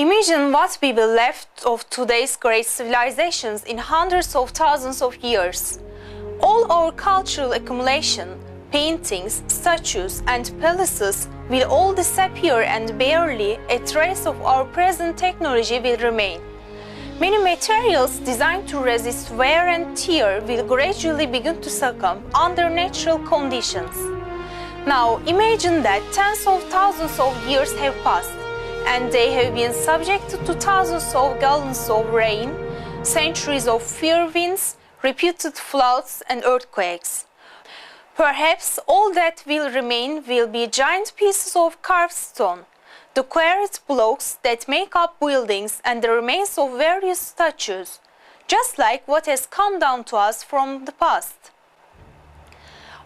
Imagine what will be left of today's great civilizations in hundreds of thousands of years. All our cultural accumulation, paintings, statues, and palaces will all disappear, and barely a trace of our present technology will remain. Many materials designed to resist wear and tear will gradually begin to succumb under natural conditions. Now imagine that tens of thousands of years have passed, and they have been subjected to thousands of gallons of rain, centuries of fierce winds, repeated floods and earthquakes. Perhaps all that will remain will be giant pieces of carved stone, the quarried blocks that make up buildings, and the remains of various statues, just like what has come down to us from the past.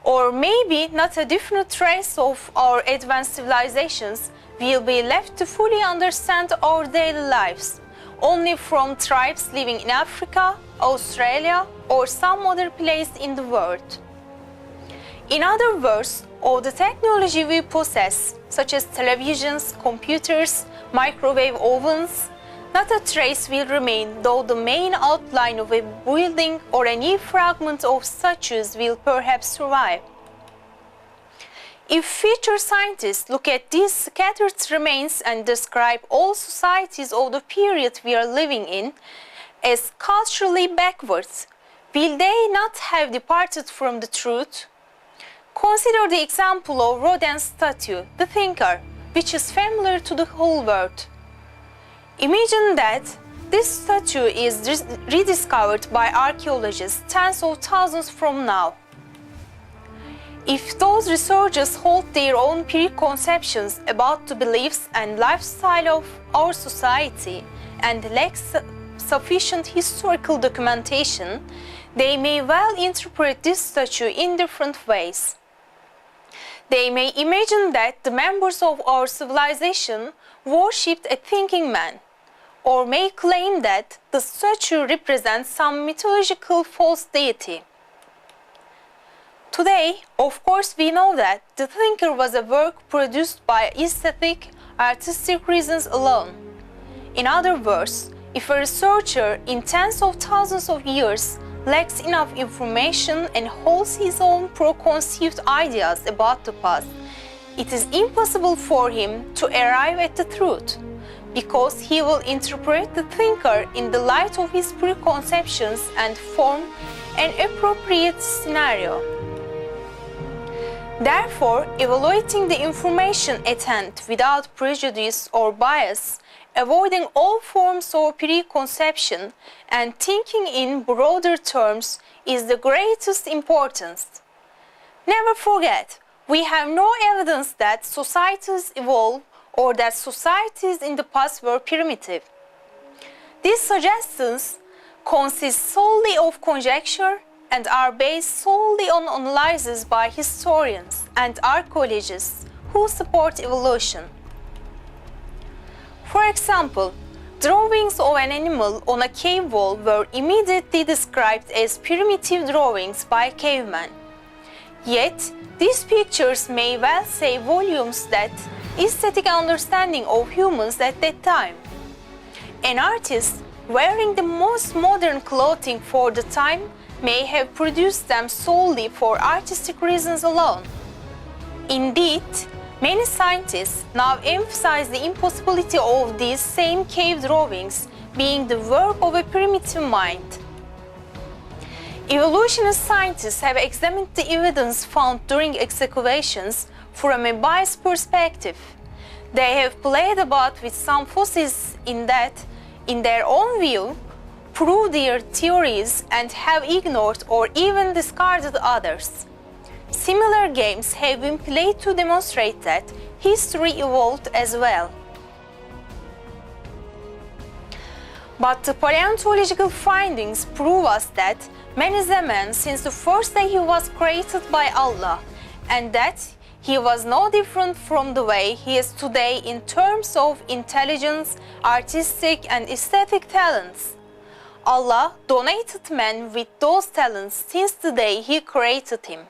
Or maybe not a definite trace of our advanced civilizations will be left to fully understand our daily lives, only from tribes living in Africa, Australia, or some other place in the world. In other words, all the technology we possess, such as televisions, computers, microwave ovens, not a trace will remain, though the main outline of a building or any fragment of statues will perhaps survive. If future scientists look at these scattered remains and describe all societies of the period we are living in as culturally backwards, will they not have departed from the truth? Consider the example of Rodin's statue, The Thinker, which is familiar to the whole world. Imagine that this statue is rediscovered by archaeologists tens of thousands from now. If those researchers hold their own preconceptions about the beliefs and lifestyle of our society and lack sufficient historical documentation, they may well interpret this statue in different ways. They may imagine that the members of our civilization worshipped a thinking man, or may claim that the statue represents some mythological false deity. Today, of course, we know that The Thinker was a work produced by aesthetic, artistic reasons alone. In other words, if a researcher in tens of thousands of years lacks enough information and holds his own preconceived ideas about the past, it is impossible for him to arrive at the truth, because he will interpret the thinker in the light of his preconceptions and form an appropriate scenario. Therefore, evaluating the information at hand without prejudice or bias, avoiding all forms of preconception, and thinking in broader terms is the greatest importance. Never forget, we have no evidence that societies evolve or that societies in the past were primitive. These suggestions consist solely of conjecture and are based solely on analysis by historians and archaeologists who support evolution. For example, drawings of an animal on a cave wall were immediately described as primitive drawings by cavemen. Yet, these pictures may well say volumes that aesthetic understanding of humans at that time. An artist wearing the most modern clothing for the time may have produced them solely for artistic reasons alone. Indeed, many scientists now emphasize the impossibility of these same cave drawings being the work of a primitive mind. Evolutionist scientists have examined the evidence found during excavations from a biased perspective. They have played about with some fossils that, in their own view, prove their theories and have ignored or even discarded others. Similar games have been played to demonstrate that history evolved as well. But the paleontological findings prove us that man is a man since the first day he was created by Allah, and that he was no different from the way he is today in terms of intelligence, artistic and aesthetic talents. Allah donated man with those talents since the day he created him.